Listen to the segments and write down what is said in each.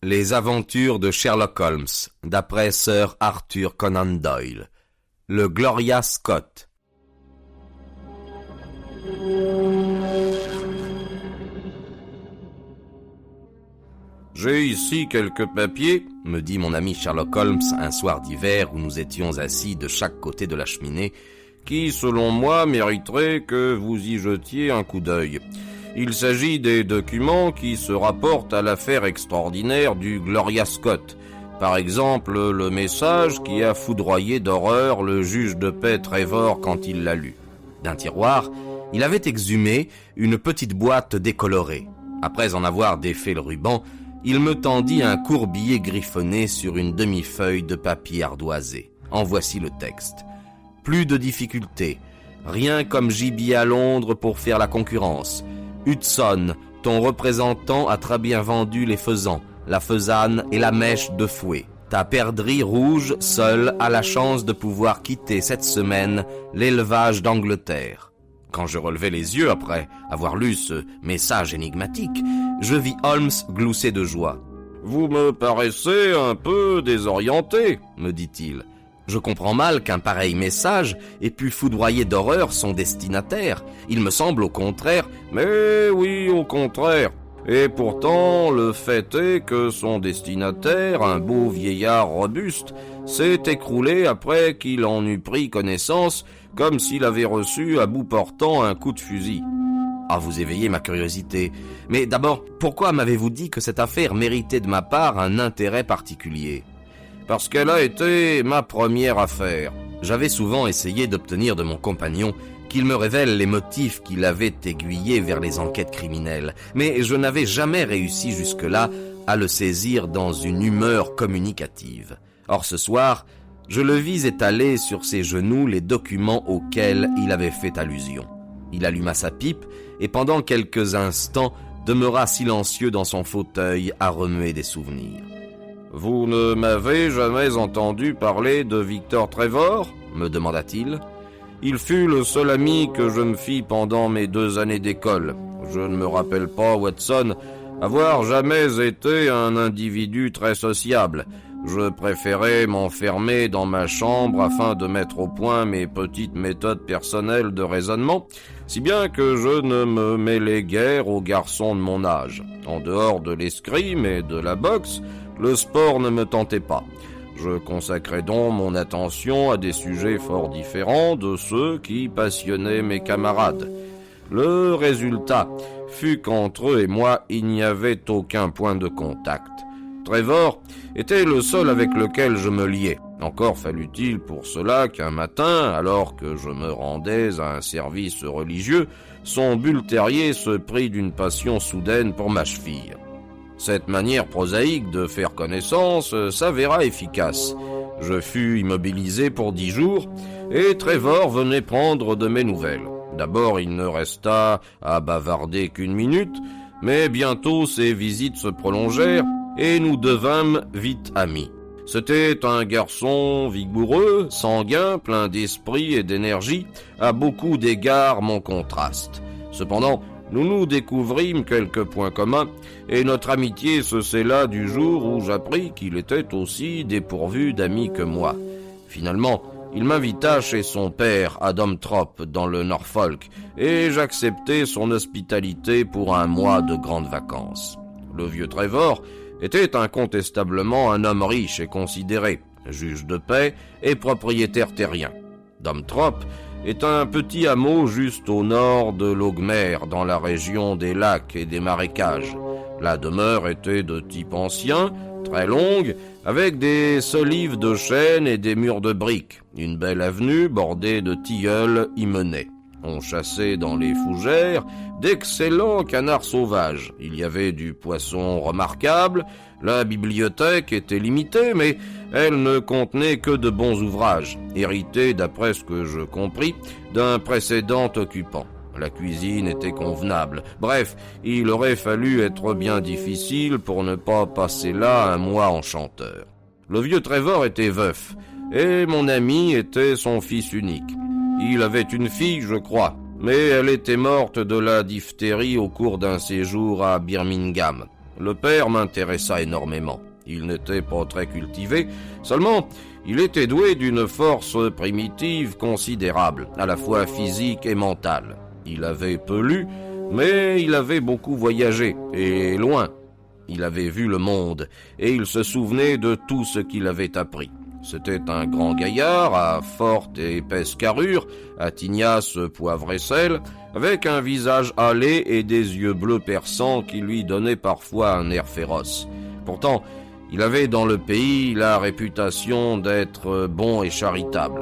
Les aventures de Sherlock Holmes, d'après Sir Arthur Conan Doyle. Le Gloria Scott. J'ai ici quelques papiers, me dit mon ami Sherlock Holmes un soir d'hiver où nous étions assis de chaque côté de la cheminée, qui, selon moi, mériteraient que vous y jetiez un coup d'œil. Il s'agit des documents qui se rapportent à l'affaire extraordinaire du Gloria Scott. Par exemple, le message qui a foudroyé d'horreur le juge de paix Trevor quand il l'a lu. D'un tiroir, il avait exhumé une petite boîte décolorée. Après en avoir défait le ruban, il me tendit un court billet griffonné sur une demi-feuille de papier ardoisé. En voici le texte. Plus de difficultés. Rien comme gibier à Londres pour faire la concurrence. Hudson, ton représentant a très bien vendu les faisans, la faisane et la mèche de fouet. Ta perdrix rouge, seule, a la chance de pouvoir quitter cette semaine l'élevage d'Angleterre. Quand je relevai les yeux après avoir lu ce message énigmatique, je vis Holmes glousser de joie. « Vous me paraissez un peu désorienté, me dit-il. Je comprends mal qu'un pareil message ait pu foudroyer d'horreur son destinataire. Il me semble au contraire. Mais oui, au contraire. Et pourtant, le fait est que son destinataire, un beau vieillard robuste, s'est écroulé après qu'il en eut pris connaissance, comme s'il avait reçu à bout portant un coup de fusil. Ah, vous éveillez ma curiosité. Mais d'abord, pourquoi m'avez-vous dit que cette affaire méritait de ma part un intérêt particulier ? Parce qu'elle a été ma première affaire. J'avais souvent essayé d'obtenir de mon compagnon qu'il me révèle les motifs qui l'avaient aiguillé vers les enquêtes criminelles, mais je n'avais jamais réussi jusque-là à le saisir dans une humeur communicative. Or ce soir, je le vis étaler sur ses genoux les documents auxquels il avait fait allusion. Il alluma sa pipe et pendant quelques instants demeura silencieux dans son fauteuil à remuer des souvenirs. « Vous ne m'avez jamais entendu parler de Victor Trevor ?» me demanda-t-il. « Il fut le seul ami que je me fis pendant mes 2 années d'école. Je ne me rappelle pas, Watson, avoir jamais été un individu très sociable. Je préférais m'enfermer dans ma chambre afin de mettre au point mes petites méthodes personnelles de raisonnement, si bien que je ne me mêlais guère aux garçons de mon âge. En dehors de l'escrime et de la boxe, le sport ne me tentait pas. Je consacrais donc mon attention à des sujets fort différents de ceux qui passionnaient mes camarades. Le résultat fut qu'entre eux et moi, il n'y avait aucun point de contact. Trevor était le seul avec lequel je me liais. Encore fallut-il pour cela qu'un matin, alors que je me rendais à un service religieux, son bull terrier se prit d'une passion soudaine pour ma cheville. Cette manière prosaïque de faire connaissance s'avéra efficace. Je fus immobilisé pour 10 jours et Trevor venait prendre de mes nouvelles. D'abord, il ne resta à bavarder qu'1 minute, mais bientôt ses visites se prolongèrent et nous devînmes vite amis. C'était un garçon vigoureux, sanguin, plein d'esprit et d'énergie, à beaucoup d'égards mon contraste. Cependant, nous nous découvrîmes quelques points communs, et notre amitié se scella du jour où j'appris qu'il était aussi dépourvu d'amis que moi. Finalement, il m'invita chez son père à Domtrop, dans le Norfolk, et j'acceptai son hospitalité pour 1 mois de grandes vacances. Le vieux Trevor était incontestablement un homme riche et considéré, juge de paix et propriétaire terrien. Domtrop est un petit hameau juste au nord de Logmer, dans la région des lacs et des marécages. La demeure était de type ancien, très longue, avec des solives de chêne et des murs de briques. Une belle avenue bordée de tilleuls y menait. On chassait dans les fougères d'excellents canards sauvages. Il y avait du poisson remarquable, la bibliothèque était limitée, mais elle ne contenait que de bons ouvrages, hérités, d'après ce que je compris, d'un précédent occupant. La cuisine était convenable. Bref, il aurait fallu être bien difficile pour ne pas passer là 1 mois en chanteur. Le vieux Trevor était veuf, et mon ami était son fils unique. Il avait une fille, je crois, mais elle était morte de la diphtérie au cours d'un séjour à Birmingham. Le père m'intéressa énormément. Il n'était pas très cultivé, seulement il était doué d'une force primitive considérable, à la fois physique et mentale. Il avait peu lu, mais il avait beaucoup voyagé, et loin. Il avait vu le monde, et il se souvenait de tout ce qu'il avait appris. C'était un grand gaillard, à forte et épaisse carrure, à tignasse poivre et sel, avec un visage hâlé et des yeux bleus perçants qui lui donnaient parfois un air féroce. Pourtant, il avait dans le pays la réputation d'être bon et charitable.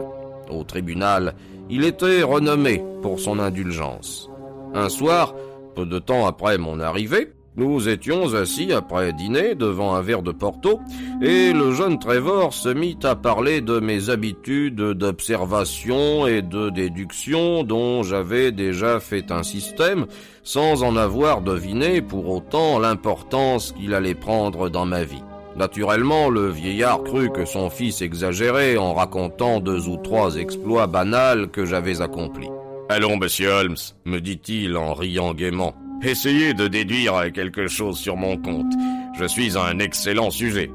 Au tribunal, il était renommé pour son indulgence. Un soir, peu de temps après mon arrivée, nous étions assis après dîner devant un verre de Porto et le jeune Trevor se mit à parler de mes habitudes d'observation et de déduction dont j'avais déjà fait un système sans en avoir deviné pour autant l'importance qu'il allait prendre dans ma vie. Naturellement, le vieillard crut que son fils exagérait en racontant 2 ou 3 exploits banals que j'avais accomplis. « Allons, monsieur Holmes, me dit-il en riant gaiement. Essayez de déduire quelque chose sur mon compte. Je suis un excellent sujet. »«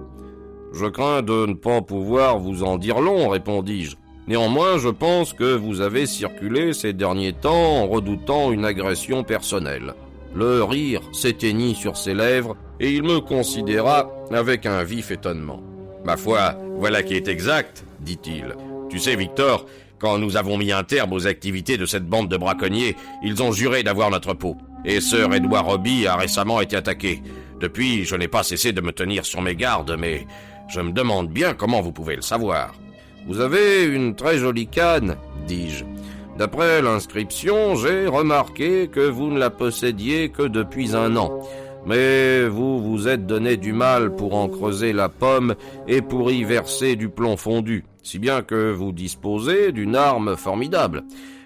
Je crains de ne pas pouvoir vous en dire long, répondis-je. Néanmoins, je pense que vous avez circulé ces derniers temps en redoutant une agression personnelle. » Le rire s'éteignit sur ses lèvres et il me considéra avec un vif étonnement. « Ma foi, voilà qui est exact, dit-il. Tu sais, Victor, quand nous avons mis un terme aux activités de cette bande de braconniers, ils ont juré d'avoir notre peau. Et Sir Edward Roby a récemment été attaqué. Depuis, je n'ai pas cessé de me tenir sur mes gardes, mais je me demande bien comment vous pouvez le savoir. »« Vous avez une très jolie canne, dis-je. D'après l'inscription, j'ai remarqué que vous ne la possédiez que depuis 1 an. Mais vous vous êtes donné du mal pour en creuser la pomme et pour y verser du plomb fondu, si bien que vous disposez d'une arme formidable.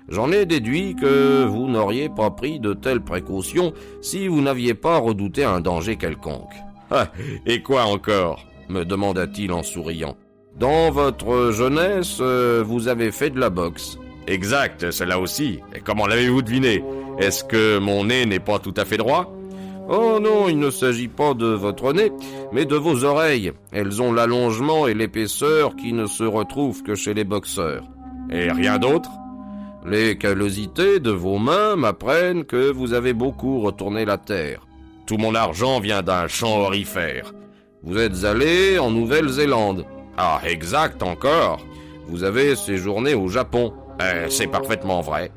J'en ai déduit que vous n'auriez pas pris de telles précautions si vous n'aviez pas redouté un danger quelconque. »« Ah, et quoi encore ?» me demanda-t-il en souriant. « Dans votre jeunesse, vous avez fait de la boxe. »« Exact, cela aussi. Et comment l'avez-vous deviné? Est-ce que mon nez n'est pas tout à fait droit ?»« Oh non, il ne s'agit pas de votre nez, mais de vos oreilles. Elles ont l'allongement et l'épaisseur qui ne se retrouvent que chez les boxeurs. »« Et rien d'autre ? » Les callosités de vos mains m'apprennent que vous avez beaucoup retourné la terre. Tout mon argent vient d'un champ aurifère. Vous êtes allé en Nouvelle-Zélande. Ah, exact encore. Vous avez séjourné au Japon. C'est parfaitement vrai.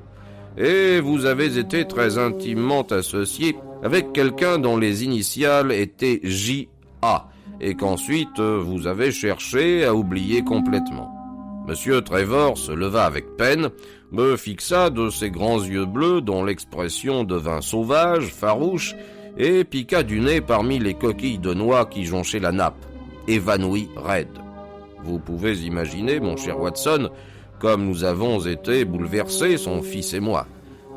Et vous avez été très intimement associé avec quelqu'un dont les initiales étaient J.A. et qu'ensuite vous avez cherché à oublier complètement. Monsieur Trevor se leva avec peine, me fixa de ses grands yeux bleus dont l'expression devint sauvage, farouche, et piqua du nez parmi les coquilles de noix qui jonchaient la nappe, évanoui raide. Vous pouvez imaginer, mon cher Watson, comme nous avons été bouleversés, son fils et moi.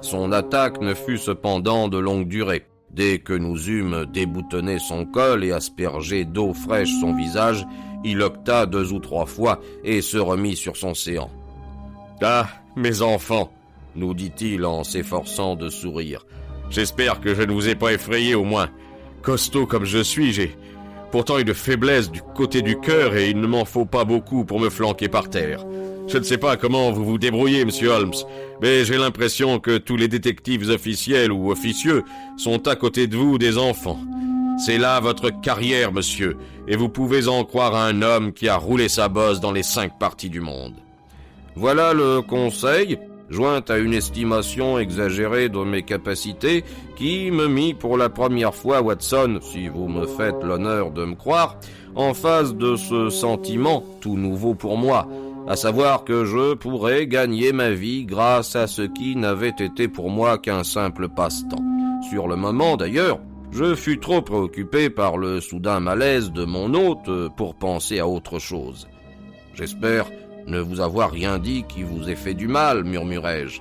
Son attaque ne fut cependant de longue durée. Dès que nous eûmes déboutonné son col et aspergé d'eau fraîche son visage, il octa 2 ou 3 fois et se remit sur son séant. « Ah, mes enfants, nous dit-il en s'efforçant de sourire. J'espère que je ne vous ai pas effrayé au moins. Costaud comme je suis, j'ai pourtant une faiblesse du côté du cœur et il ne m'en faut pas beaucoup pour me flanquer par terre. Je ne sais pas comment vous vous débrouillez, monsieur Holmes, mais j'ai l'impression que tous les détectives officiels ou officieux sont à côté de vous des enfants. C'est là votre carrière, monsieur, et vous pouvez en croire à un homme qui a roulé sa bosse dans les 5 parties du monde. Voilà le conseil, joint à une estimation exagérée de mes capacités, qui me mit pour la première fois, Watson, si vous me faites l'honneur de me croire, en face de ce sentiment tout nouveau pour moi, à savoir que je pourrais gagner ma vie grâce à ce qui n'avait été pour moi qu'un simple passe-temps. Sur le moment, d'ailleurs, je fus trop préoccupé par le soudain malaise de mon hôte pour penser à autre chose. « J'espère ne vous avoir rien dit qui vous ait fait du mal, murmurai-je. »«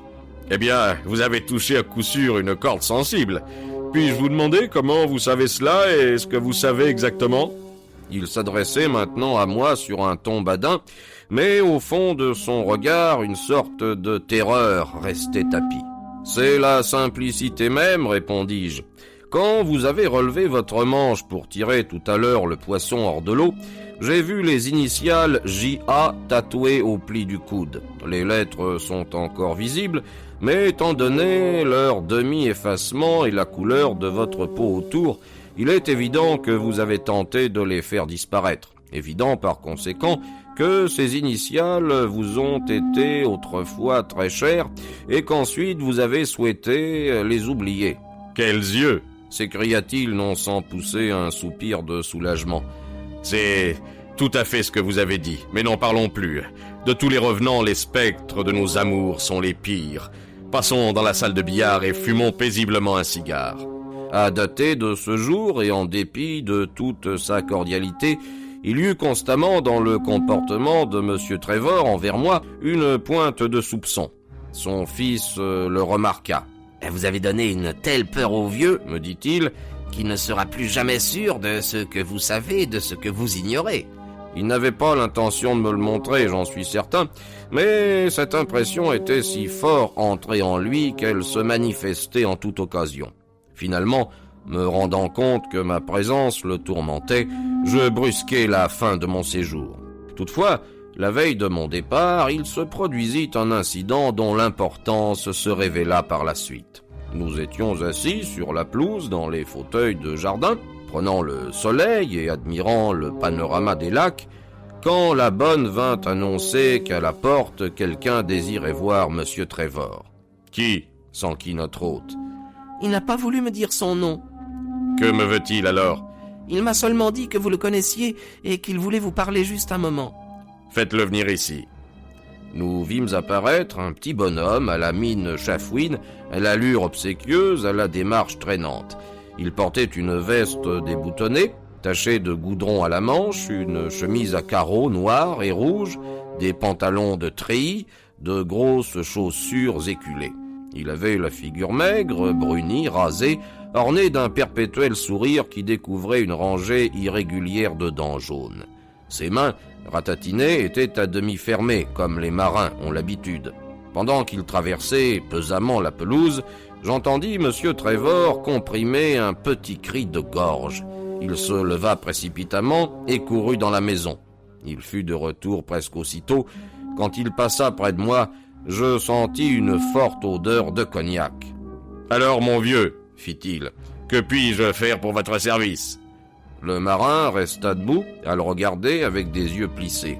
Eh bien, vous avez touché à coup sûr une corde sensible. Puis-je vous demander comment vous savez cela et ce que vous savez exactement ?» Il s'adressait maintenant à moi sur un ton badin, mais au fond de son regard, une sorte de terreur restait tapie. « C'est la simplicité même, répondis-je. Quand vous avez relevé votre manche pour tirer tout à l'heure le poisson hors de l'eau, j'ai vu les initiales J.A. tatouées au pli du coude. Les lettres sont encore visibles, mais étant donné leur demi-effacement et la couleur de votre peau autour, il est évident que vous avez tenté de les faire disparaître. Évident par conséquent que ces initiales vous ont été autrefois très chères et qu'ensuite vous avez souhaité les oublier. « Quels yeux !» s'écria-t-il non sans pousser un soupir de soulagement. « C'est tout à fait ce que vous avez dit, mais n'en parlons plus. De tous les revenants, les spectres de nos amours sont les pires. Passons dans la salle de billard et fumons paisiblement un cigare. » À dater de ce jour et en dépit de toute sa cordialité, il y eut constamment dans le comportement de M. Trevor envers moi une pointe de soupçon. Son fils le remarqua. « Vous avez donné une telle peur au vieux, me dit-il, qu'il ne sera plus jamais sûr de ce que vous savez, de ce que vous ignorez. » Il n'avait pas l'intention de me le montrer, j'en suis certain, mais cette impression était si fort entrée en lui qu'elle se manifestait en toute occasion. Finalement, me rendant compte que ma présence le tourmentait, je brusquai la fin de mon séjour. Toutefois, la veille de mon départ, il se produisit un incident dont l'importance se révéla par la suite. Nous étions assis sur la pelouse dans les fauteuils de jardin, prenant le soleil et admirant le panorama des lacs, quand la bonne vint annoncer qu'à la porte, quelqu'un désirait voir M. Trevor. « Qui ?» s'enquit notre hôte. « Il n'a pas voulu me dire son nom. »« Que me veut-il alors ?»« Il m'a seulement dit que vous le connaissiez et qu'il voulait vous parler juste un moment. »« Faites-le venir ici. » Nous vîmes apparaître un petit bonhomme à la mine chafouine, à l'allure obséquieuse, à la démarche traînante. Il portait une veste déboutonnée, tachée de goudron à la manche, une chemise à carreaux noirs et rouges, des pantalons de treillis, de grosses chaussures éculées. Il avait la figure maigre, brunie, rasée, ornée d'un perpétuel sourire qui découvrait une rangée irrégulière de dents jaunes. Ses mains, ratatinées, étaient à demi fermées, comme les marins ont l'habitude. Pendant qu'il traversait pesamment la pelouse, j'entendis M. Trevor comprimer un petit cri de gorge. Il se leva précipitamment et courut dans la maison. Il fut de retour presque aussitôt. Quand il passa près de moi, je sentis une forte odeur de cognac. « Alors, mon vieux, fit-il, que puis-je faire pour votre service ?» Le marin resta debout, à le regarder avec des yeux plissés.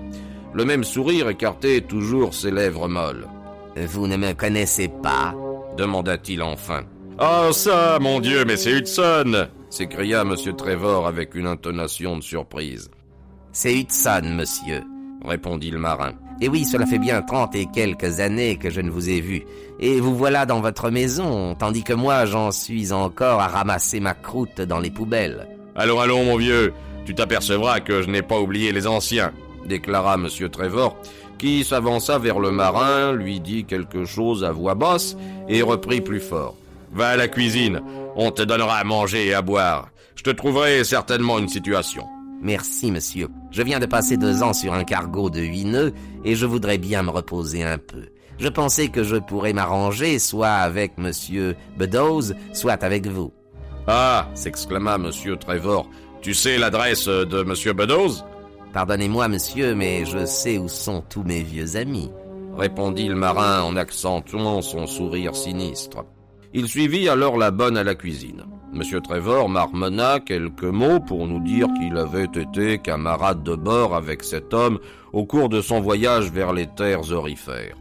Le même sourire écartait toujours ses lèvres molles. « Vous ne me connaissez pas ?» demanda-t-il enfin. « Ah ça, mon Dieu, mais c'est Hudson !» s'écria M. Trevor avec une intonation de surprise. « C'est Hudson, monsieur, » répondit le marin. « Et oui, cela fait bien 30 et quelques années que je ne vous ai vu. Et vous voilà dans votre maison, tandis que moi j'en suis encore à ramasser ma croûte dans les poubelles. »« Allons, mon vieux, tu t'apercevras que je n'ai pas oublié les anciens, » déclara M. Trevor, qui s'avança vers le marin, lui dit quelque chose à voix basse et reprit plus fort. « Va à la cuisine, on te donnera à manger et à boire. Je te trouverai certainement une situation. »« Merci, monsieur. Je viens de passer 2 ans sur un cargo de 8 nœuds et je voudrais bien me reposer un peu. Je pensais que je pourrais m'arranger soit avec monsieur Beddoes, soit avec vous. »« Ah !» s'exclama M. Trevor. « Tu sais l'adresse de M. Beddoes ?»« Pardonnez-moi, monsieur, mais je sais où sont tous mes vieux amis, » répondit le marin en accentuant son sourire sinistre. Il suivit alors la bonne à la cuisine. M. Trevor marmonna quelques mots pour nous dire qu'il avait été camarade de bord avec cet homme au cours de son voyage vers les terres aurifères.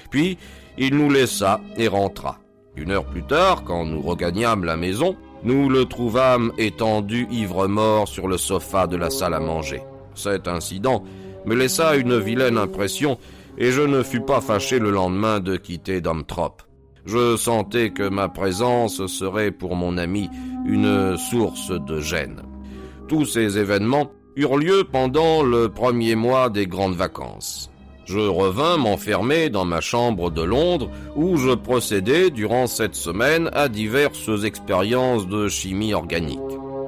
Puis, il nous laissa et rentra. 1 heure plus tard, quand nous regagnâmes la maison, nous le trouvâmes étendu ivre-mort sur le sofa de la salle à manger. Cet incident me laissa une vilaine impression et je ne fus pas fâché le lendemain de quitter Domtrop. Je sentais que ma présence serait pour mon ami une source de gêne. Tous ces événements eurent lieu pendant le 1er mois des grandes vacances. Je revins m'enfermer dans ma chambre de Londres où je procédais durant cette semaine à diverses expériences de chimie organique.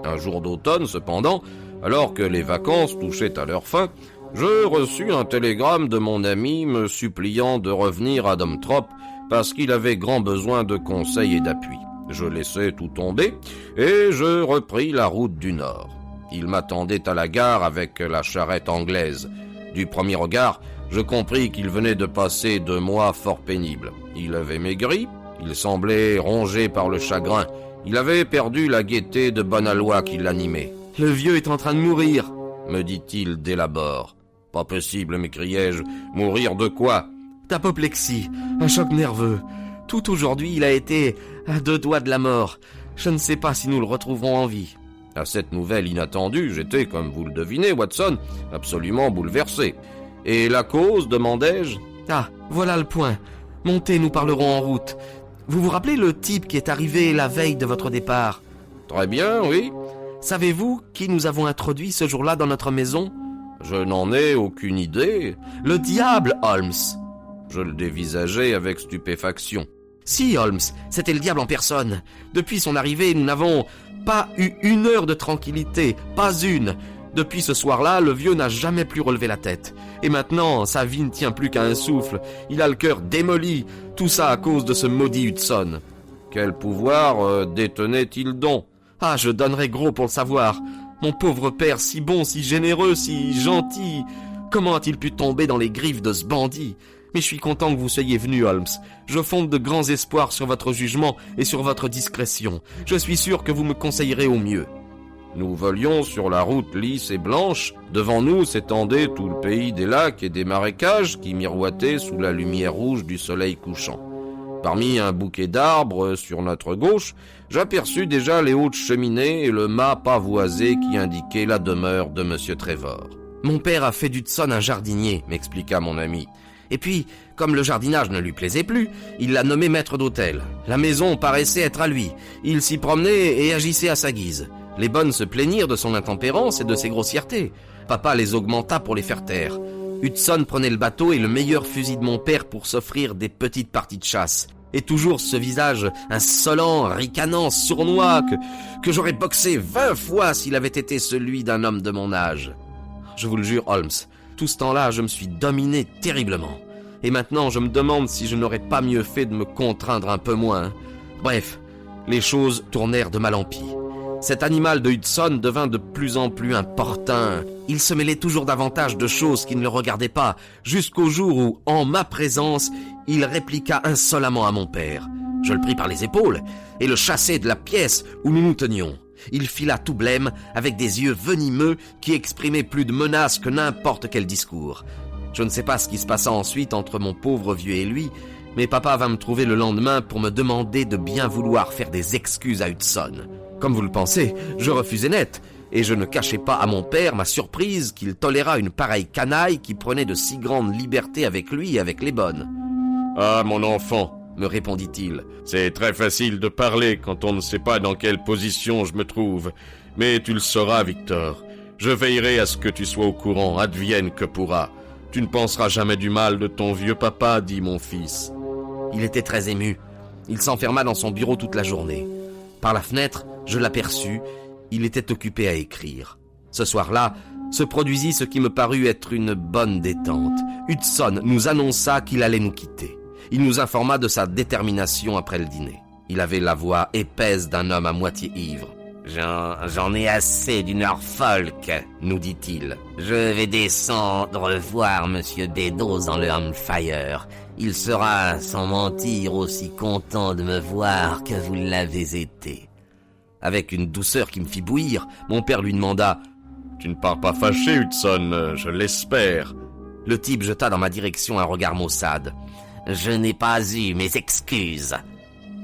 Un jour d'automne cependant, alors que les vacances touchaient à leur fin, je reçus un télégramme de mon ami me suppliant de revenir à Domtrop parce qu'il avait grand besoin de conseils et d'appui. Je laissai tout tomber et je repris la route du nord. Il m'attendait à la gare avec la charrette anglaise. Du premier regard, je compris qu'il venait de passer 2 mois fort pénibles. Il avait maigri, il semblait rongé par le chagrin. Il avait perdu la gaieté de bonne aloi qui l'animait. « Le vieux est en train de mourir !» me dit-il dès l'abord. « Pas possible, m'écriai-je. Mourir de quoi ?»« D'apoplexie, un choc nerveux. Tout aujourd'hui, il a été à 2 doigts de la mort. Je ne sais pas si nous le retrouverons en vie. » À cette nouvelle inattendue, j'étais, comme vous le devinez, Watson, absolument bouleversé. « Et la cause ?» demandai-je. « Ah, voilà le point. Montez, nous parlerons en route. Vous vous rappelez le type qui est arrivé la veille de votre départ ?»« Très bien, oui. »« Savez-vous qui nous avons introduit ce jour-là dans notre maison ?»« Je n'en ai aucune idée. »« Le diable, Holmes !» Je le dévisageai avec stupéfaction. « Si, Holmes, c'était le diable en personne. Depuis son arrivée, nous n'avons pas eu 1 heure de tranquillité, pas une. Depuis ce soir-là, le vieux n'a jamais plus relevé la tête. Et maintenant, sa vie ne tient plus qu'à un souffle. Il a le cœur démoli, tout ça à cause de ce maudit Hudson. Quel pouvoir détenait-il donc ? Ah, je donnerais gros pour le savoir. Mon pauvre père, si bon, si généreux, si gentil. Comment a-t-il pu tomber dans les griffes de ce bandit ? Mais je suis content que vous soyez venu, Holmes. Je fonde de grands espoirs sur votre jugement et sur votre discrétion. Je suis sûr que vous me conseillerez au mieux. Nous volions sur la route lisse et blanche. Devant nous s'étendait tout le pays des lacs et des marécages qui miroitaient sous la lumière rouge du soleil couchant. Parmi un bouquet d'arbres sur notre gauche, j'aperçus déjà les hautes cheminées et le mât pavoisé qui indiquait la demeure de M. Trevor. « Mon père a fait d'Hudson un jardinier », m'expliqua mon ami. Et puis, comme le jardinage ne lui plaisait plus, il l'a nommé maître d'hôtel. La maison paraissait être à lui. Il s'y promenait et agissait à sa guise. Les bonnes se plaignirent de son intempérance et de ses grossièretés. Papa les augmenta pour les faire taire. Hudson prenait le bateau et le meilleur fusil de mon père pour s'offrir des petites parties de chasse. Et toujours ce visage insolent, ricanant, sournois, que j'aurais boxé 20 fois s'il avait été celui d'un homme de mon âge. Je vous le jure, Holmes, tout ce temps-là, je me suis dominé terriblement. Et maintenant, je me demande si je n'aurais pas mieux fait de me contraindre un peu moins. Bref, les choses tournèrent de mal en pis. Cet animal de Hudson devint de plus en plus importun. Il se mêlait toujours davantage de choses qui ne le regardaient pas, jusqu'au jour où, en ma présence, il répliqua insolemment à mon père. Je le pris par les épaules et le chassai de la pièce où nous nous tenions. Il fila tout blême, avec des yeux venimeux qui exprimaient plus de menaces que n'importe quel discours. Je ne sais pas ce qui se passa ensuite entre mon pauvre vieux et lui, mais papa vint me trouver le lendemain pour me demander de bien vouloir faire des excuses à Hudson. Comme vous le pensez, je refusai net, et je ne cachai pas à mon père ma surprise qu'il tolérât une pareille canaille qui prenait de si grandes libertés avec lui et avec les bonnes. « Ah, mon enfant !» me répondit-il. « C'est très facile de parler quand on ne sait pas dans quelle position je me trouve. Mais tu le sauras, Victor. Je veillerai à ce que tu sois au courant, advienne que pourra. Tu ne penseras jamais du mal de ton vieux papa, dit mon fils. » Il était très ému. Il s'enferma dans son bureau toute la journée. Par la fenêtre, je l'aperçus. Il était occupé à écrire. Ce soir-là, se produisit ce qui me parut être une bonne détente. Hudson nous annonça qu'il allait nous quitter. Il nous informa de sa détermination après le dîner. Il avait la voix épaisse d'un homme à moitié ivre. « J'en ai assez du Norfolk, nous dit-il. Je vais descendre voir Monsieur Beddoes dans le Hampshire. Il sera, sans mentir, aussi content de me voir que vous l'avez été. » Avec une douceur qui me fit bouillir, mon père lui demanda « Tu ne pars pas fâché, Hudson, je l'espère. » Le type jeta dans ma direction un regard maussade. « Je n'ai pas eu mes excuses. »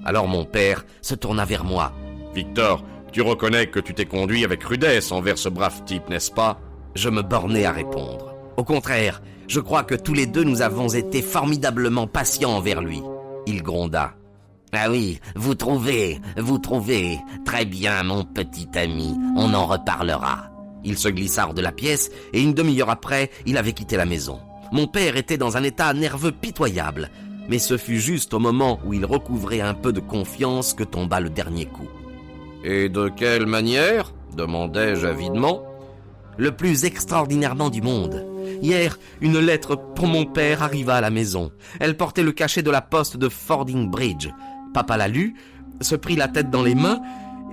Alors mon père se tourna vers moi. « Victor, tu reconnais que tu t'es conduit avec rudesse envers ce brave type, n'est-ce pas ?» Je me bornai à répondre. « Au contraire, je crois que tous les deux nous avons été formidablement patients envers lui. » Il gronda. « Ah oui, vous trouvez. Très bien, mon petit ami, on en reparlera. » Il se glissa hors de la pièce et une demi-heure après, il avait quitté la maison. Mon père était dans un état nerveux pitoyable, mais ce fut juste au moment où il recouvrait un peu de confiance que tomba le dernier coup. « Et de quelle manière ?» demandai-je avidement. « Le plus extraordinairement du monde. Hier, une lettre pour mon père arriva à la maison. Elle portait le cachet de la poste de Fordingbridge. Papa la lut se prit la tête dans les mains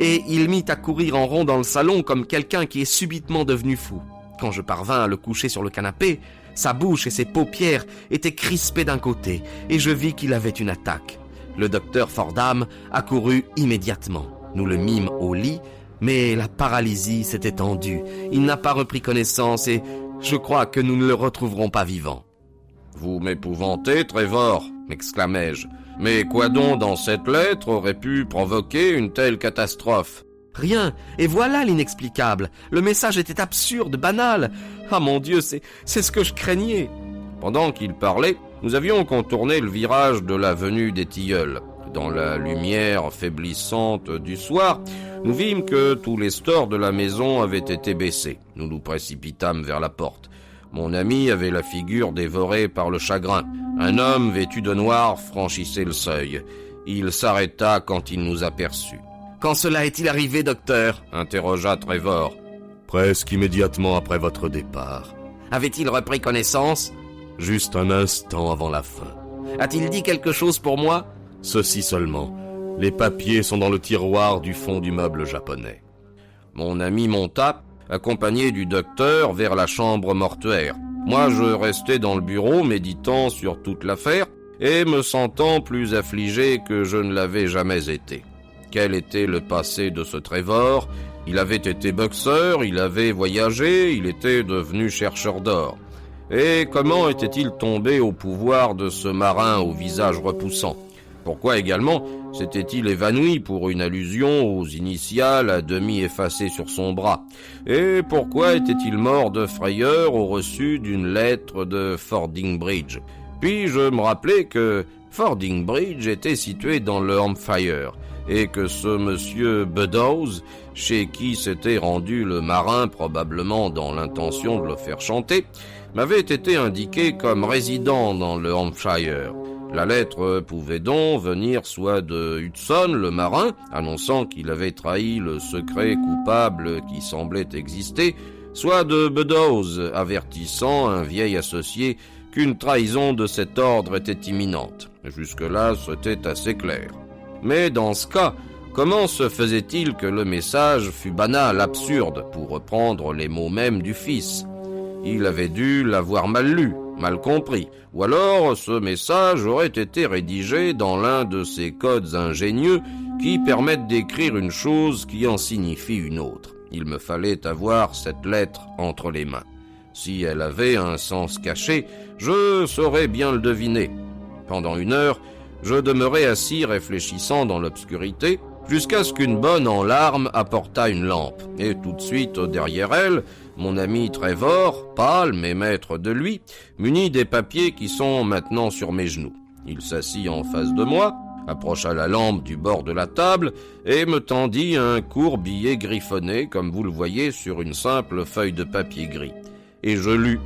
et il mit à courir en rond dans le salon comme quelqu'un qui est subitement devenu fou. Quand je parvins à le coucher sur le canapé, sa bouche et ses paupières étaient crispées d'un côté et je vis qu'il avait une attaque. Le docteur Fordham accourut immédiatement. Nous le mîmes au lit, mais la paralysie s'est étendue. Il n'a pas repris connaissance et je crois que nous ne le retrouverons pas vivant. « Vous m'épouvantez, Trevor » m'exclamai-je. « Mais quoi donc dans cette lettre aurait pu provoquer une telle catastrophe ?» Rien, et voilà l'inexplicable. Le message était absurde, banal. Ah mon Dieu, c'est ce que je craignais. Pendant qu'il parlait, nous avions contourné le virage de l'avenue des Tilleuls. Dans la lumière faiblissante du soir, nous vîmes que tous les stores de la maison avaient été baissés. Nous nous précipitâmes vers la porte. Mon ami avait la figure dévorée par le chagrin. Un homme vêtu de noir franchissait le seuil. Il s'arrêta quand il nous aperçut. « Quand cela est-il arrivé, docteur ?» interrogea Trevor. « Presque immédiatement après votre départ. »« Avait-il repris connaissance ?»« Juste un instant avant la fin. »« A-t-il dit quelque chose pour moi ?»« Ceci seulement. Les papiers sont dans le tiroir du fond du meuble japonais. » Mon ami monta, accompagné du docteur, vers la chambre mortuaire. Moi, je restais dans le bureau, méditant sur toute l'affaire, et me sentant plus affligé que je ne l'avais jamais été. Quel était le passé de ce Trevor? Il avait été boxeur, il avait voyagé, il était devenu chercheur d'or. Et comment était-il tombé au pouvoir de ce marin au visage repoussant? Pourquoi également s'était-il évanoui pour une allusion aux initiales à demi effacées sur son bras? Et pourquoi était-il mort de frayeur au reçu d'une lettre de Fordingbridge? Puis je me rappelai que Fordingbridge était situé dans le Hampshire, et que ce monsieur Beddoes, chez qui s'était rendu le marin probablement dans l'intention de le faire chanter, m'avait été indiqué comme résident dans le Hampshire. La lettre pouvait donc venir soit de Hudson, le marin, annonçant qu'il avait trahi le secret coupable qui semblait exister, soit de Beddoes, avertissant un vieil associé qu'une trahison de cet ordre était imminente. Jusque-là, c'était assez clair. Mais dans ce cas, comment se faisait-il que le message fût banal, absurde, pour reprendre les mots mêmes du fils? Il avait dû l'avoir mal lu, mal compris, ou alors ce message aurait été rédigé dans l'un de ces codes ingénieux qui permettent d'écrire une chose qui en signifie une autre. Il me fallait avoir cette lettre entre les mains. Si elle avait un sens caché, je saurais bien le deviner. Pendant 1 heure, je demeurai assis réfléchissant dans l'obscurité, jusqu'à ce qu'une bonne en larmes apporta une lampe. Et tout de suite, derrière elle, mon ami Trevor, pâle mais maître de lui, munit des papiers qui sont maintenant sur mes genoux. Il s'assit en face de moi, approcha la lampe du bord de la table et me tendit un court billet griffonné, comme vous le voyez, sur une simple feuille de papier gris. Et je lus.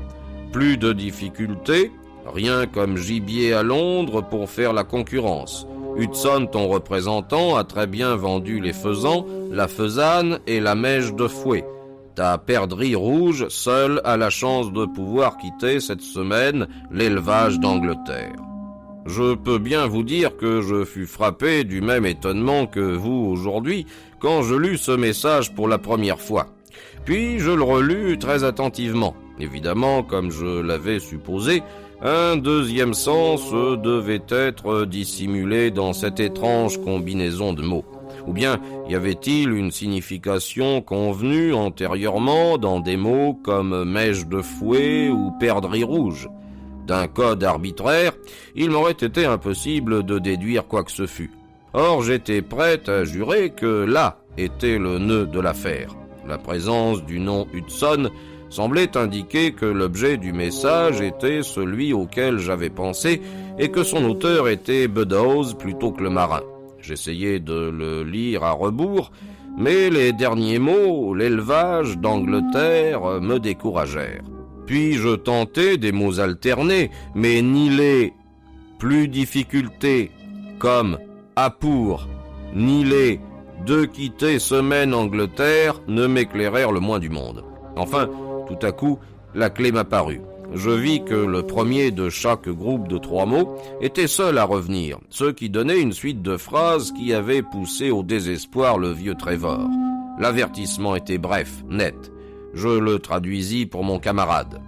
Plus de difficultés, rien comme gibier à Londres pour faire la concurrence. Hudson, ton représentant, a très bien vendu les faisans, la faisane et la mèche de fouet. Ta perdrix rouge, seule, a la chance de pouvoir quitter cette semaine l'élevage d'Angleterre. Je peux bien vous dire que je fus frappé du même étonnement que vous aujourd'hui quand je lus ce message pour la première fois. Puis je le relus très attentivement. Évidemment, comme je l'avais supposé, un deuxième sens devait être dissimulé dans cette étrange combinaison de mots. Ou bien y avait-il une signification convenue antérieurement dans des mots comme mèche de fouet ou perdrix rouge? D'un code arbitraire, il m'aurait été impossible de déduire quoi que ce fût. Or, j'étais prêt à jurer que là était le nœud de l'affaire. La présence du nom Hudson semblait indiquer que l'objet du message était celui auquel j'avais pensé et que son auteur était Beddoes plutôt que le marin. J'essayai de le lire à rebours, mais les derniers mots, l'élevage d'Angleterre, me découragèrent. Puis je tentai des mots alternés, mais ni les plus difficultés, comme à pour, ni les de quitter semaine Angleterre ne m'éclairèrent le moins du monde. Enfin, tout à coup, la clé m'apparut. je vis que le premier de chaque groupe de 3 mots était seul à revenir, ce qui donnait une suite de phrases qui avait poussé au désespoir le vieux Trevor. L'avertissement était bref, net. Je le traduisis pour mon camarade.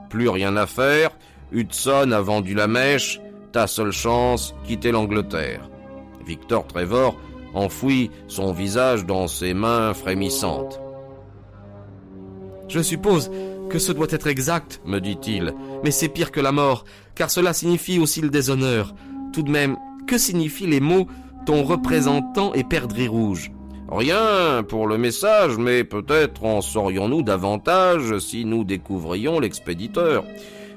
Plus rien à faire, Hudson a vendu la mèche, ta seule chance, quitter l'Angleterre. Victor Trevor enfouit son visage dans ses mains frémissantes. « Je suppose que ce doit être exact, me dit-il, mais c'est pire que la mort, car cela signifie aussi le déshonneur. Tout de même, que signifient les mots « ton représentant est perdrix rouge » ? Rien pour le message, mais peut-être en saurions-nous davantage si nous découvrions l'expéditeur.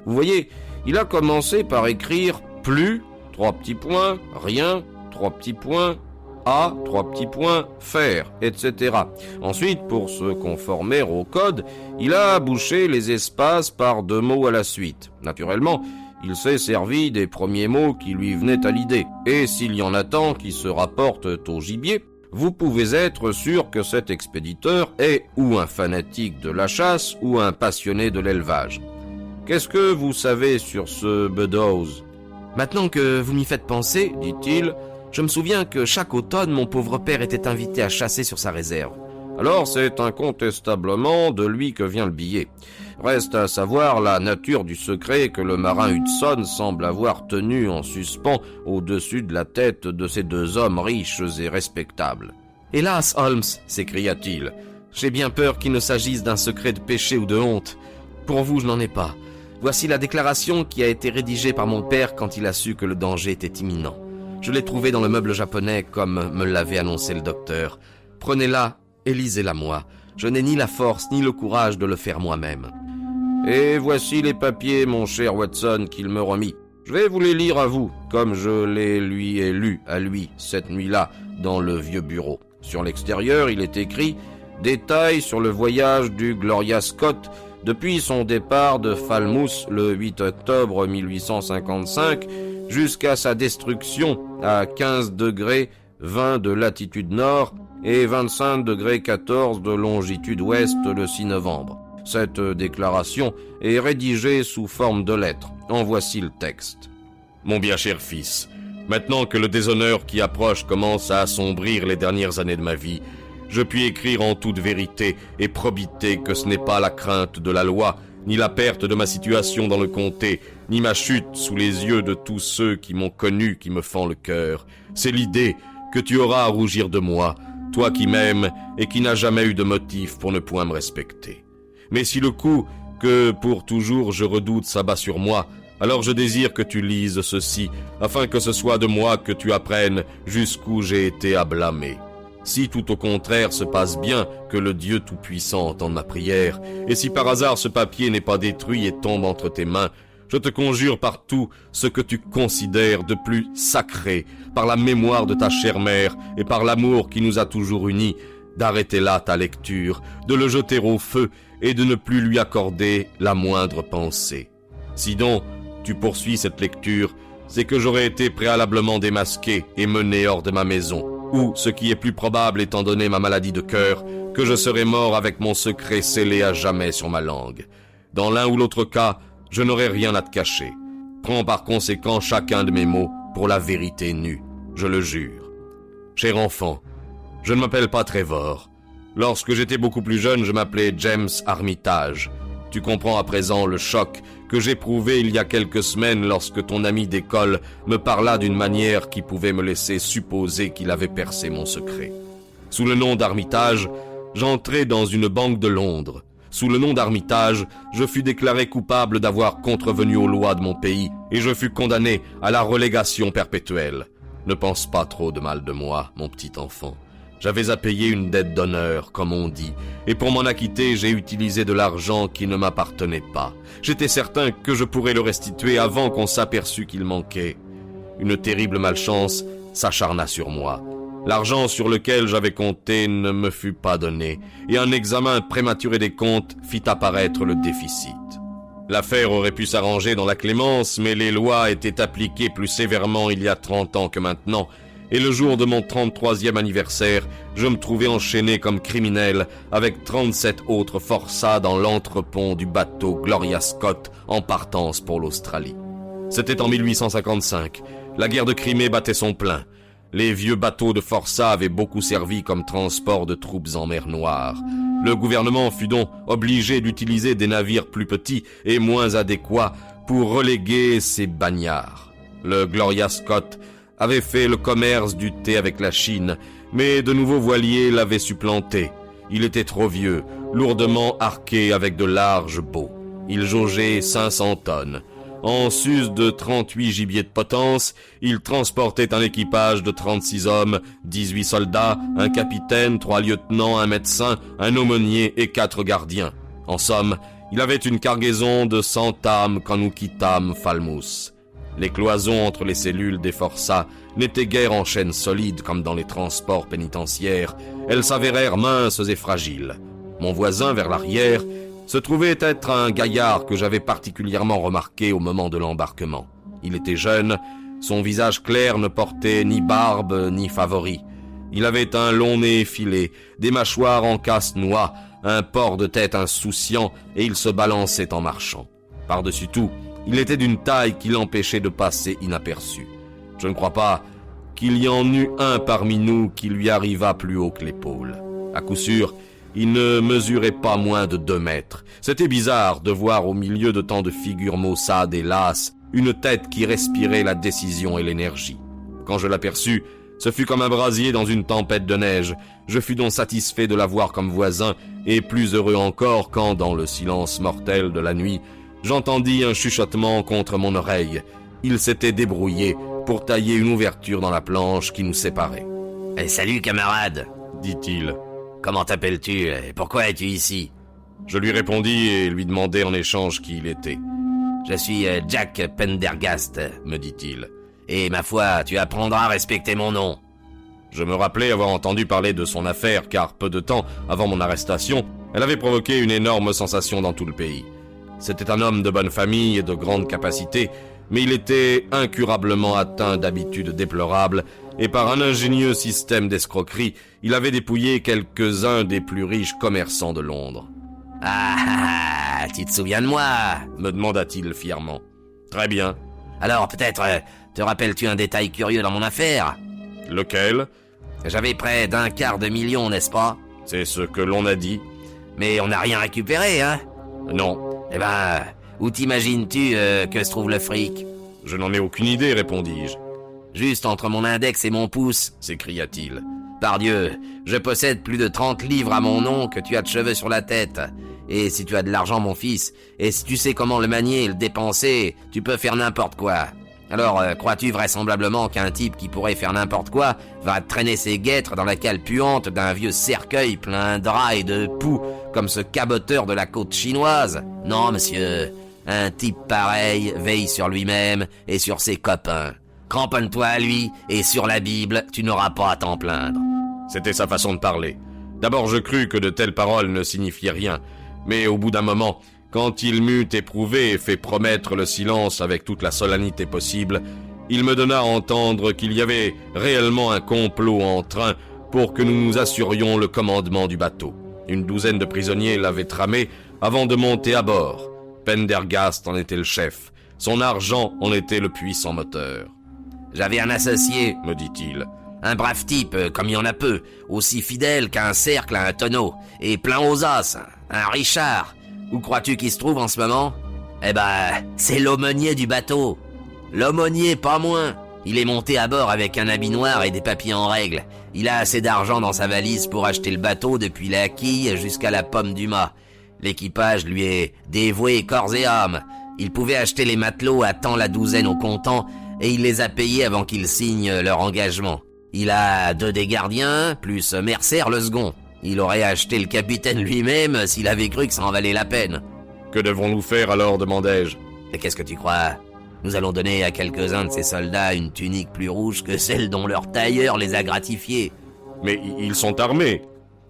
Vous voyez, il a commencé par écrire « plus », 3 petits points, « rien », 3 petits points, « à », 3 petits points, « faire », etc. Ensuite, pour se conformer au code, il a bouché les espaces par 2 mots à la suite. Naturellement, il s'est servi des premiers mots qui lui venaient à l'idée. Et s'il y en a tant qui se rapportent au gibier, vous pouvez être sûr que cet expéditeur est ou un fanatique de la chasse ou un passionné de l'élevage. Qu'est-ce que vous savez sur ce Beddoes ? Maintenant que vous m'y faites penser, dit-il, je me souviens que chaque automne, mon pauvre père était invité à chasser sur sa réserve. Alors c'est incontestablement de lui que vient le billet. Reste à savoir la nature du secret que le marin Hudson semble avoir tenu en suspens au-dessus de la tête de ces 2 hommes riches et respectables. « Hélas, Holmes !» s'écria-t-il. « J'ai bien peur qu'il ne s'agisse d'un secret de péché ou de honte. Pour vous, je n'en ai pas. Voici la déclaration qui a été rédigée par mon père quand il a su que le danger était imminent. Je l'ai trouvée dans le meuble japonais comme me l'avait annoncé le docteur. Prenez-la et lisez-la moi. Je n'ai ni la force ni le courage de le faire moi-même. » Et voici les papiers, mon cher Watson, qu'il me remit. Je vais vous les lire à vous, comme je les lui ai lus à lui, cette nuit-là, dans le vieux bureau. Sur l'extérieur, il est écrit « Détails sur le voyage du Gloria Scott depuis son départ de Falmouth le 8 octobre 1855 jusqu'à sa destruction à 15 degrés 20 de latitude nord et 25 degrés 14 de longitude ouest le 6 novembre. Cette déclaration est rédigée sous forme de lettre. En voici le texte. Mon bien cher fils, maintenant que le déshonneur qui approche commence à assombrir les dernières années de ma vie, je puis écrire en toute vérité et probité que ce n'est pas la crainte de la loi, ni la perte de ma situation dans le comté, ni ma chute sous les yeux de tous ceux qui m'ont connu qui me fend le cœur. C'est l'idée que tu auras à rougir de moi, toi qui m'aimes et qui n'as jamais eu de motif pour ne point me respecter. Mais si le coup que pour toujours je redoute s'abat sur moi, alors je désire que tu lises ceci, afin que ce soit de moi que tu apprennes jusqu'où j'ai été à blâmer. Si tout au contraire se passe bien, que le Dieu Tout-Puissant entende ma prière, et si par hasard ce papier n'est pas détruit et tombe entre tes mains, je te conjure par tout ce que tu considères de plus sacré, par la mémoire de ta chère mère et par l'amour qui nous a toujours unis, d'arrêter là ta lecture, de le jeter au feu et de ne plus lui accorder la moindre pensée. Si donc tu poursuis cette lecture, c'est que j'aurais été préalablement démasqué et mené hors de ma maison, ou, ce qui est plus probable étant donné ma maladie de cœur, que je serais mort avec mon secret scellé à jamais sur ma langue. Dans l'un ou l'autre cas, je n'aurai rien à te cacher. Prends par conséquent chacun de mes mots pour la vérité nue, je le jure. Cher enfant, je ne m'appelle pas Trevor. Lorsque j'étais beaucoup plus jeune, je m'appelais James Armitage. Tu comprends à présent le choc que j'éprouvais il y a quelques semaines lorsque ton ami d'école me parla d'une manière qui pouvait me laisser supposer qu'il avait percé mon secret. Sous le nom d'Armitage, j'entrai dans une banque de Londres. Sous le nom d'Armitage, je fus déclaré coupable d'avoir contrevenu aux lois de mon pays et je fus condamné à la relégation perpétuelle. Ne pense pas trop de mal de moi, mon petit enfant. J'avais à payer une dette d'honneur, comme on dit, et pour m'en acquitter, j'ai utilisé de l'argent qui ne m'appartenait pas. J'étais certain que je pourrais le restituer avant qu'on s'aperçût qu'il manquait. Une terrible malchance s'acharna sur moi. L'argent sur lequel j'avais compté ne me fut pas donné, et un examen prématuré des comptes fit apparaître le déficit. L'affaire aurait pu s'arranger dans la clémence, mais les lois étaient appliquées plus sévèrement il y a 30 ans que maintenant, et le jour de mon 33e anniversaire, je me trouvais enchaîné comme criminel avec 37 autres forçats dans l'entrepont du bateau Gloria Scott en partance pour l'Australie. C'était en 1855. La guerre de Crimée battait son plein. Les vieux bateaux de forçats avaient beaucoup servi comme transport de troupes en mer Noire. Le gouvernement fut donc obligé d'utiliser des navires plus petits et moins adéquats pour reléguer ses bagnards. Le Gloria Scott avait fait le commerce du thé avec la Chine, mais de nouveaux voiliers l'avaient supplanté. Il était trop vieux, lourdement arqué avec de larges baux. Il jaugeait 500 tonnes. En sus de 38 gibiers de potence, il transportait un équipage de 36 hommes, 18 soldats, un capitaine, 3 lieutenants, un médecin, un aumônier et 4 gardiens. En somme, il avait une cargaison de 100 âmes quand nous quittâmes Falmouth. Les cloisons entre les cellules des forçats n'étaient guère en chaîne solide comme dans les transports pénitentiaires. Elles s'avérèrent minces et fragiles. Mon voisin, vers l'arrière, se trouvait être un gaillard que j'avais particulièrement remarqué au moment de l'embarquement. Il était jeune, son visage clair ne portait ni barbe ni favoris. Il avait un long nez effilé, des mâchoires en casse-noix, un port de tête insouciant, et il se balançait en marchant. Par-dessus tout, il était d'une taille qui l'empêchait de passer inaperçu. Je ne crois pas qu'il y en eût un parmi nous qui lui arrivât plus haut que l'épaule. À coup sûr, il ne mesurait pas moins de 2 mètres. C'était bizarre de voir au milieu de tant de figures maussades et lasses une tête qui respirait la décision et l'énergie. Quand je l'aperçus, ce fut comme un brasier dans une tempête de neige. Je fus donc satisfait de l'avoir comme voisin et plus heureux encore quand, dans le silence mortel de la nuit, j'entendis un chuchotement contre mon oreille. Il s'était débrouillé pour tailler une ouverture dans la planche qui nous séparait. « Salut camarade !» dit-il. « Comment t'appelles-tu et pourquoi es-tu ici ?» Je lui répondis et lui demandai en échange qui il était. « Je suis Jack Pendergast, » me dit-il. « Et ma foi, tu apprendras à respecter mon nom. » Je me rappelais avoir entendu parler de son affaire car peu de temps avant mon arrestation, elle avait provoqué une énorme sensation dans tout le pays. C'était un homme de bonne famille et de grande capacité, mais il était incurablement atteint d'habitudes déplorables et par un ingénieux système d'escroquerie, il avait dépouillé quelques-uns des plus riches commerçants de Londres. « Ah, tu te souviens de moi ?» me demanda-t-il fièrement. « Très bien. »« Alors peut-être te rappelles-tu un détail curieux dans mon affaire ?»« Lequel ?»« J'avais près d'1/4 de million, n'est-ce pas ?»« C'est ce que l'on a dit. »« Mais on n'a rien récupéré, hein ?»« Non. »« Eh ben, où t'imagines-tu que se trouve le fric ?»« Je n'en ai aucune idée, répondis-je. »« Juste entre mon index et mon pouce, s'écria-t-il. Pardieu, je possède plus de 30 livres à mon nom que tu as de cheveux sur la tête. Et si tu as de l'argent, mon fils, et si tu sais comment le manier et le dépenser, tu peux faire n'importe quoi. Alors, crois-tu vraisemblablement qu'un type qui pourrait faire n'importe quoi va traîner ses guêtres dans la cale puante d'un vieux cercueil plein de draps et de poux, comme ce caboteur de la côte chinoise? Non, monsieur, un type pareil veille sur lui-même et sur ses copains. Cramponne-toi à lui, et sur la Bible, tu n'auras pas à t'en plaindre. » C'était sa façon de parler. D'abord je crus que de telles paroles ne signifiaient rien, mais au bout d'un moment, quand il m'eut éprouvé et fait promettre le silence avec toute la solennité possible, il me donna à entendre qu'il y avait réellement un complot en train pour que nous nous assurions le commandement du bateau. Une douzaine de prisonniers l'avaient tramé avant de monter à bord. Pendergast en était le chef. Son argent en était le puissant moteur. « J'avais un associé, me dit-il. Un brave type, comme il y en a peu, aussi fidèle qu'un cercle à un tonneau, et plein aux os, un Richard. Où crois-tu qu'il se trouve en ce moment? Eh ben, c'est l'aumônier du bateau. L'aumônier, pas moins. Il est monté à bord avec un habit noir et des papiers en règle. Il a assez d'argent dans sa valise pour acheter le bateau depuis la quille jusqu'à la pomme du mât. L'équipage lui est dévoué corps et âme. Il pouvait acheter les matelots à tant la douzaine au comptant, et il les a payés avant qu'ils signent leur engagement. Il a 2 des gardiens, plus Mercer le second. Il aurait acheté le capitaine lui-même s'il avait cru que ça en valait la peine. « Que devrons-nous faire alors ?» demandai-je. « Et qu'est-ce que tu crois ? Nous allons donner à quelques-uns de ces soldats une tunique plus rouge que celle dont leur tailleur les a gratifiés. »« Mais ils sont armés. »«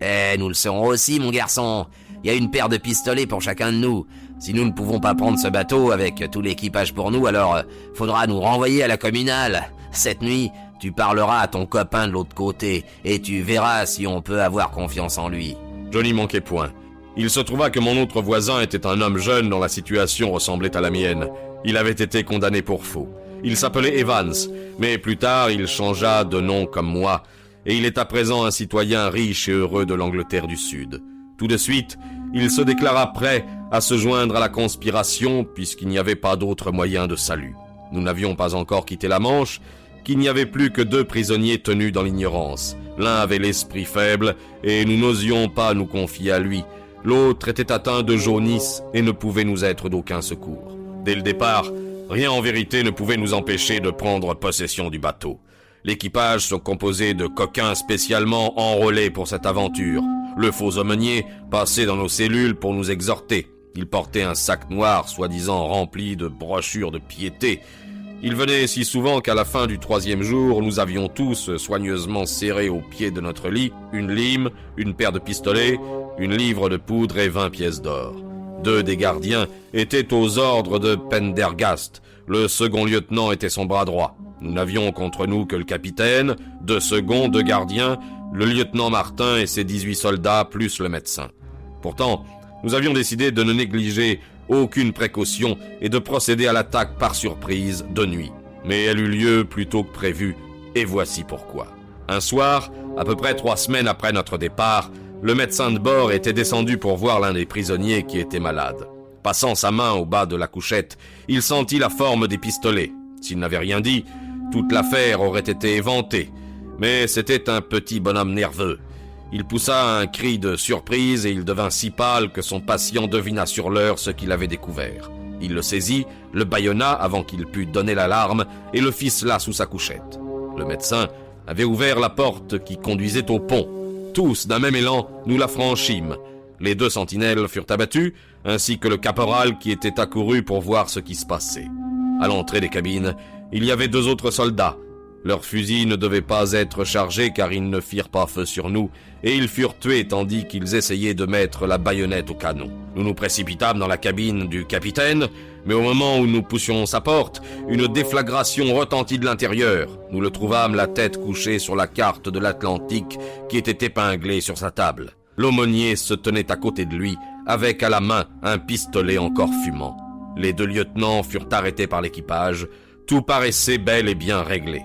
Eh, nous le serons aussi, mon garçon. Il y a une paire de pistolets pour chacun de nous. Si nous ne pouvons pas prendre ce bateau avec tout l'équipage pour nous, alors faudra nous renvoyer à la communale. Cette nuit, Tu parleras à ton copain de l'autre côté, et tu verras si on peut avoir confiance en lui. » Je n'y manquais point. Il se trouva que mon autre voisin était un homme jeune dont la situation ressemblait à la mienne. Il avait été condamné pour faux. Il s'appelait Evans, mais plus tard il changea de nom comme moi, et il est à présent un citoyen riche et heureux de l'Angleterre du Sud. Tout de suite, il se déclara prêt à se joindre à la conspiration puisqu'il n'y avait pas d'autre moyen de salut. Nous n'avions pas encore quitté la Manche, qu'il n'y avait plus que 2 prisonniers tenus dans l'ignorance. L'un avait l'esprit faible et nous n'osions pas nous confier à lui. L'autre était atteint de jaunisse et ne pouvait nous être d'aucun secours. Dès le départ, rien en vérité ne pouvait nous empêcher de prendre possession du bateau. L'équipage se composait de coquins spécialement enrôlés pour cette aventure. Le faux aumônier passait dans nos cellules pour nous exhorter. Il portait un sac noir soi-disant rempli de brochures de piété. Il venait si souvent qu'à la fin du 3e jour, nous avions tous soigneusement serré au pied de notre lit une lime, une paire de pistolets, une livre de poudre et 20 pièces d'or. 2 des gardiens étaient aux ordres de Pendergast. Le second lieutenant était son bras droit. Nous n'avions contre nous que le capitaine, 2 seconds, 2 gardiens, le lieutenant Martin et ses 18 soldats, plus le médecin. Pourtant, nous avions décidé de ne négliger aucune précaution et de procéder à l'attaque par surprise de nuit. Mais elle eut lieu plus tôt que prévu, et voici pourquoi. Un soir, à peu près 3 semaines après notre départ, le médecin de bord était descendu pour voir l'un des prisonniers qui était malade. Passant sa main au bas de la couchette, il sentit la forme des pistolets. S'il n'avait rien dit, toute l'affaire aurait été éventée. Mais c'était un petit bonhomme nerveux. Il poussa un cri de surprise et il devint si pâle que son patient devina sur l'heure ce qu'il avait découvert. Il le saisit, le bâillonna avant qu'il pût donner l'alarme et le ficela sous sa couchette. Le médecin avait ouvert la porte qui conduisait au pont. Tous, d'un même élan, nous la franchîmes. Les 2 sentinelles furent abattus, ainsi que le caporal qui était accouru pour voir ce qui se passait. À l'entrée des cabines, il y avait 2 autres soldats. Leurs fusils ne devaient pas être chargés car ils ne firent pas feu sur nous, et ils furent tués tandis qu'ils essayaient de mettre la baïonnette au canon. Nous nous précipitâmes dans la cabine du capitaine, mais au moment où nous poussions sa porte, une déflagration retentit de l'intérieur. Nous le trouvâmes la tête couchée sur la carte de l'Atlantique qui était épinglée sur sa table. L'aumônier se tenait à côté de lui, avec à la main un pistolet encore fumant. Les 2 lieutenants furent arrêtés par l'équipage. Tout paraissait bel et bien réglé.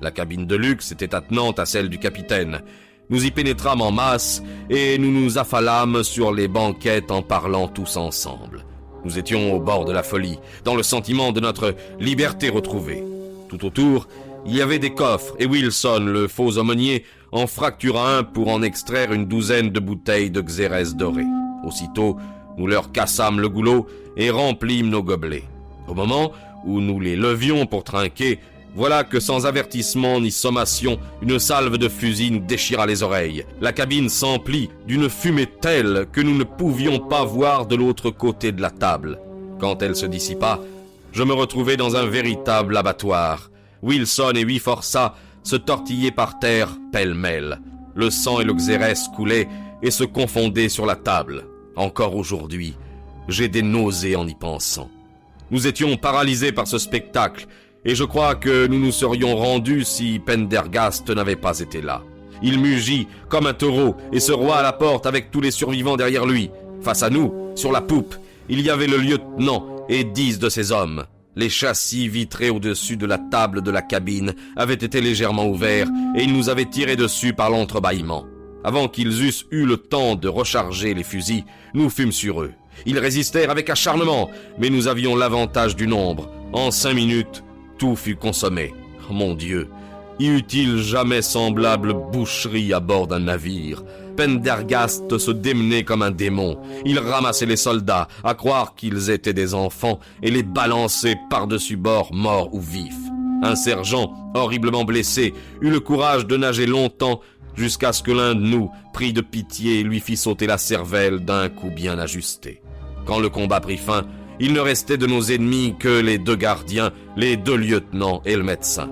La cabine de luxe était attenante à celle du capitaine. Nous y pénétrâmes en masse et nous nous affalâmes sur les banquettes en parlant tous ensemble. Nous étions au bord de la folie, dans le sentiment de notre liberté retrouvée. Tout autour, il y avait des coffres et Wilson, le faux aumônier, en fractura un pour en extraire une 12aine de bouteilles de xérès doré. Aussitôt, nous leur cassâmes le goulot et remplîmes nos gobelets. Au moment où nous les levions pour trinquer, voilà que sans avertissement ni sommation, une salve de fusil nous déchira les oreilles. La cabine s'emplit d'une fumée telle que nous ne pouvions pas voir de l'autre côté de la table. Quand elle se dissipa, je me retrouvai dans un véritable abattoir. Wilson et 8 forçats se tortillaient par terre pêle-mêle. Le sang et le xérès coulaient et se confondaient sur la table. Encore aujourd'hui, j'ai des nausées en y pensant. Nous étions paralysés par ce spectacle, et je crois que nous nous serions rendus si Pendergast n'avait pas été là. Il mugit comme un taureau et se roua à la porte avec tous les survivants derrière lui. Face à nous, sur la poupe, il y avait le lieutenant et 10 de ses hommes. Les châssis vitrés au-dessus de la table de la cabine avaient été légèrement ouverts et ils nous avaient tiré dessus par l'entrebâillement. Avant qu'ils eussent eu le temps de recharger les fusils, nous fûmes sur eux. Ils résistèrent avec acharnement, mais nous avions l'avantage du nombre. En 5 minutes, tout fut consommé. Oh, mon Dieu, y eut-il jamais semblable boucherie à bord d'un navire? Pendergast se démenait comme un démon. Il ramassait les soldats, à croire qu'ils étaient des enfants, et les balançait par-dessus bord, morts ou vifs. Un sergent, horriblement blessé, eut le courage de nager longtemps, jusqu'à ce que l'un de nous, pris de pitié, lui fit sauter la cervelle d'un coup bien ajusté. Quand le combat prit fin, il ne restait de nos ennemis que les 2 gardiens, les 2 lieutenants et le médecin.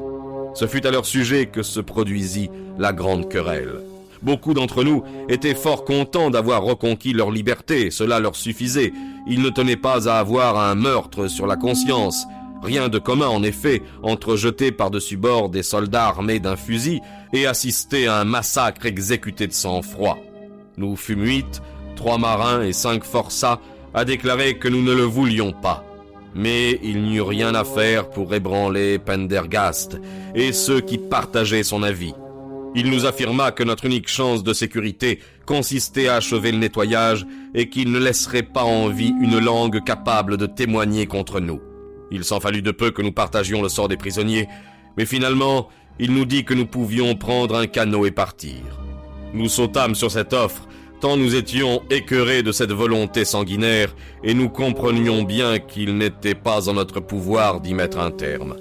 Ce fut à leur sujet que se produisit la grande querelle. Beaucoup d'entre nous étaient fort contents d'avoir reconquis leur liberté, cela leur suffisait. Ils ne tenaient pas à avoir un meurtre sur la conscience. Rien de commun, en effet, entre jeter par-dessus bord des soldats armés d'un fusil et assister à un massacre exécuté de sang-froid. Nous fûmes 8, 3 marins et 5 forçats, à déclarer que nous ne le voulions pas. Mais il n'y eut rien à faire pour ébranler Pendergast et ceux qui partageaient son avis. Il nous affirma que notre unique chance de sécurité consistait à achever le nettoyage et qu'il ne laisserait pas en vie une langue capable de témoigner contre nous. Il s'en fallut de peu que nous partagions le sort des prisonniers, mais finalement, il nous dit que nous pouvions prendre un canot et partir. Nous sautâmes sur cette offre, tant nous étions écœurés de cette volonté sanguinaire, et nous comprenions bien qu'il n'était pas en notre pouvoir d'y mettre un terme.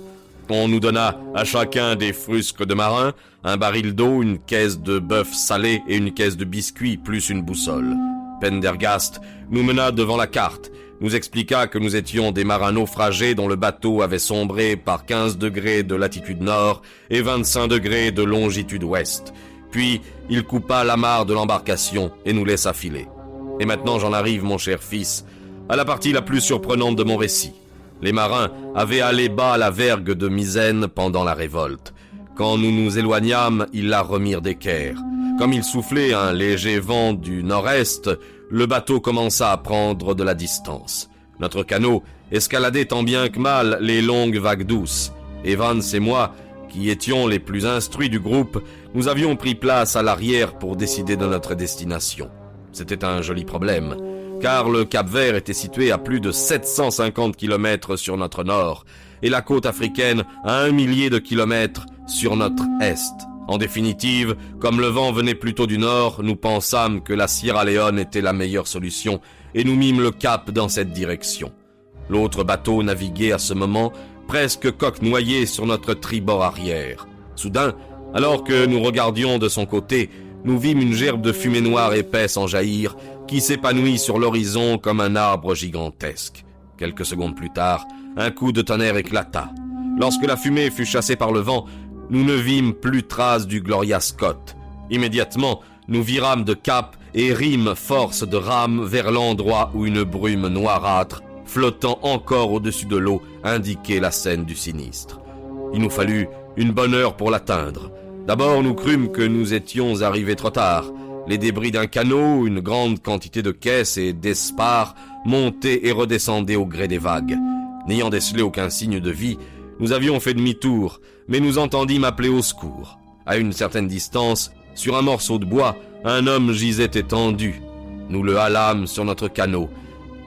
On nous donna à chacun des frusques de marin, un baril d'eau, une caisse de bœuf salé et une caisse de biscuits, plus une boussole. Pendergast nous mena devant la carte, nous expliqua que nous étions des marins naufragés dont le bateau avait sombré par 15 degrés de latitude nord et 25 degrés de longitude ouest. Puis il coupa l'amarre de l'embarcation et nous laissa filer. Et maintenant j'en arrive, mon cher fils, à la partie la plus surprenante de mon récit. Les marins avaient allé bas à la vergue de Misène pendant la révolte. Quand nous nous éloignâmes, ils la remirent d'équerre. Comme il soufflait un léger vent du nord-est, le bateau commença à prendre de la distance. Notre canot escaladait tant bien que mal les longues vagues douces. Evans et moi, qui étions les plus instruits du groupe, nous avions pris place à l'arrière pour décider de notre destination. C'était un joli problème, car le Cap-Vert était situé à plus de 750 kilomètres sur notre nord, et la côte africaine à 1 millier de kilomètres sur notre est. En définitive, comme le vent venait plutôt du nord, nous pensâmes que la Sierra Leone était la meilleure solution, et nous mîmes le cap dans cette direction. L'autre bateau naviguait à ce moment presque coque noyée sur notre tribord arrière. Soudain, alors que nous regardions de son côté, nous vîmes une gerbe de fumée noire épaisse en jaillir, qui s'épanouit sur l'horizon comme un arbre gigantesque. Quelques secondes plus tard, un coup de tonnerre éclata. Lorsque la fumée fut chassée par le vent, nous ne vîmes plus trace du Gloria Scott. Immédiatement, nous virâmes de cap et rîmes force de rame vers l'endroit où une brume noirâtre, flottant encore au-dessus de l'eau, indiquait la scène du sinistre. Il nous fallut une bonne heure pour l'atteindre. D'abord, nous crûmes que nous étions arrivés trop tard. Les débris d'un canot, une grande quantité de caisses et d'espars montaient et redescendaient au gré des vagues. N'ayant décelé aucun signe de vie, nous avions fait demi-tour, mais nous entendîmes appeler au secours. À une certaine distance, sur un morceau de bois, un homme gisait étendu. Nous le halâmes sur notre canot.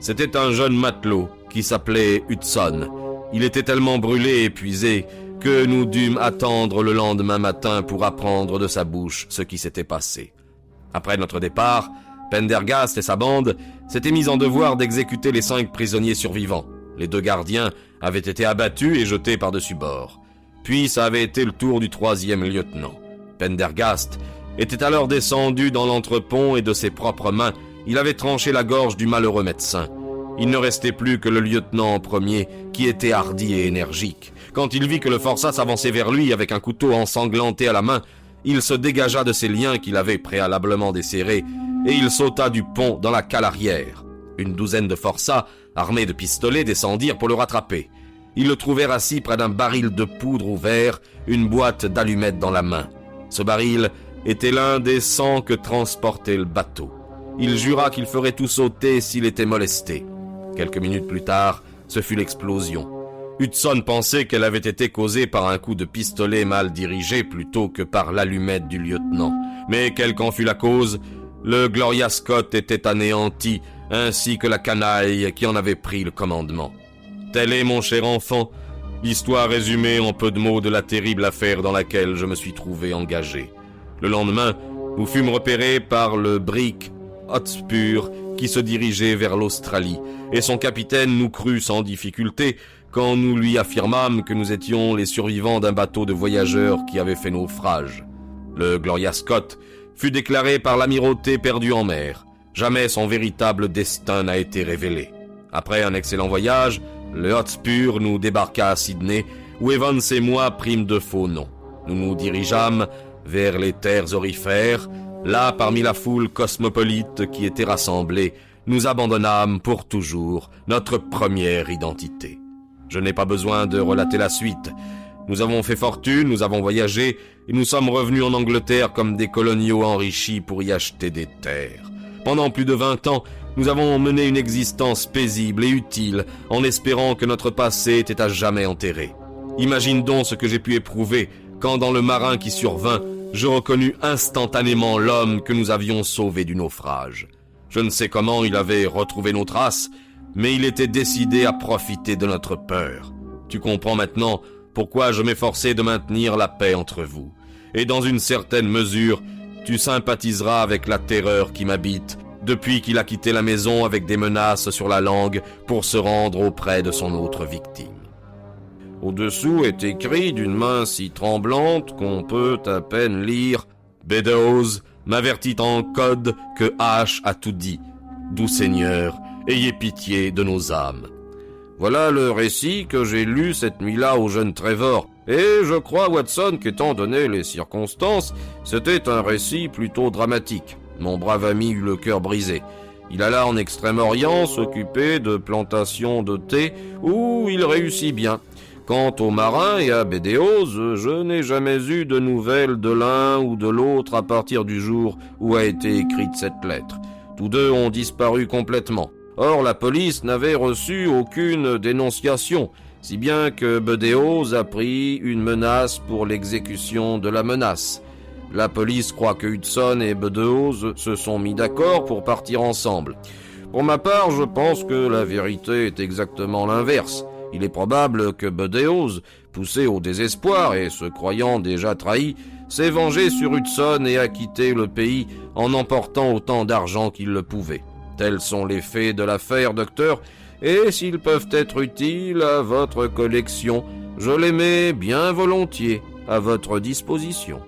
C'était un jeune matelot qui s'appelait Hudson. Il était tellement brûlé et épuisé que nous dûmes attendre le lendemain matin pour apprendre de sa bouche ce qui s'était passé. Après notre départ, Pendergast et sa bande s'étaient mis en devoir d'exécuter les 5 prisonniers survivants. Les 2 gardiens avaient été abattus et jetés par-dessus bord. Puis ça avait été le tour du 3e lieutenant. Pendergast était alors descendu dans l'entrepont et de ses propres mains, il avait tranché la gorge du malheureux médecin. Il ne restait plus que le lieutenant en premier, qui était hardi et énergique. Quand il vit que le forçat s'avançait vers lui avec un couteau ensanglanté à la main, il se dégagea de ses liens qu'il avait préalablement desserrés, et il sauta du pont dans la cale arrière. Une douzaine de forçats, armés de pistolets, descendirent pour le rattraper. Ils le trouvèrent assis près d'un baril de poudre ouvert, une boîte d'allumettes dans la main. Ce baril était l'un des 100 que transportait le bateau. Il jura qu'il ferait tout sauter s'il était molesté. Quelques minutes plus tard, ce fut l'explosion. Hudson pensait qu'elle avait été causée par un coup de pistolet mal dirigé plutôt que par l'allumette du lieutenant. Mais quelle qu'en fût la cause, le Gloria Scott était anéanti, ainsi que la canaille qui en avait pris le commandement. Telle est, mon cher enfant, l'histoire résumée en peu de mots de la terrible affaire dans laquelle je me suis trouvé engagé. Le lendemain, nous fûmes repérés par le brick Hotspur qui se dirigeait vers l'Australie, et son capitaine nous crut sans difficulté quand nous lui affirmâmes que nous étions les survivants d'un bateau de voyageurs qui avait fait naufrage. Le Gloria Scott fut déclaré par l'amirauté perdu en mer. Jamais son véritable destin n'a été révélé. Après un excellent voyage, le Hotspur nous débarqua à Sydney, où Evans et moi prîmes de faux noms. Nous nous dirigeâmes vers les terres aurifères. Là, parmi la foule cosmopolite qui était rassemblée, nous abandonnâmes pour toujours notre première identité. Je n'ai pas besoin de relater la suite. Nous avons fait fortune, nous avons voyagé, et nous sommes revenus en Angleterre comme des coloniaux enrichis pour y acheter des terres. Pendant plus de 20 ans, nous avons mené une existence paisible et utile, en espérant que notre passé était à jamais enterré. Imagine donc ce que j'ai pu éprouver quand, dans le marin qui survint, je reconnus instantanément l'homme que nous avions sauvé du naufrage. Je ne sais comment il avait retrouvé nos traces, mais il était décidé à profiter de notre peur. Tu comprends maintenant pourquoi je m'efforçais de maintenir la paix entre vous. Et dans une certaine mesure, tu sympathiseras avec la terreur qui m'habite depuis qu'il a quitté la maison avec des menaces sur la langue pour se rendre auprès de son autre victime. Au-dessous est écrit d'une main si tremblante qu'on peut à peine lire « Beddoes m'avertit en code que H a tout dit. Doux Seigneur, ayez pitié de nos âmes. » Voilà le récit que j'ai lu cette nuit-là au jeune Trevor. Et je crois, Watson, qu'étant donné les circonstances, c'était un récit plutôt dramatique. Mon brave ami eut le cœur brisé. Il alla en Extrême-Orient s'occuper de plantations de thé où il réussit bien. Quant aux marins et à Beddoes, je n'ai jamais eu de nouvelles de l'un ou de l'autre à partir du jour où a été écrite cette lettre. Tous deux ont disparu complètement. Or, la police n'avait reçu aucune dénonciation, si bien que Beddoes a pris une menace pour l'exécution de la menace. La police croit que Hudson et Beddoes se sont mis d'accord pour partir ensemble. Pour ma part, je pense que la vérité est exactement l'inverse. Il est probable que Beddoes, poussé au désespoir et se croyant déjà trahi, s'est vengé sur Hudson et a quitté le pays en emportant autant d'argent qu'il le pouvait. Tels sont les faits de l'affaire, docteur, et s'ils peuvent être utiles à votre collection, je les mets bien volontiers à votre disposition.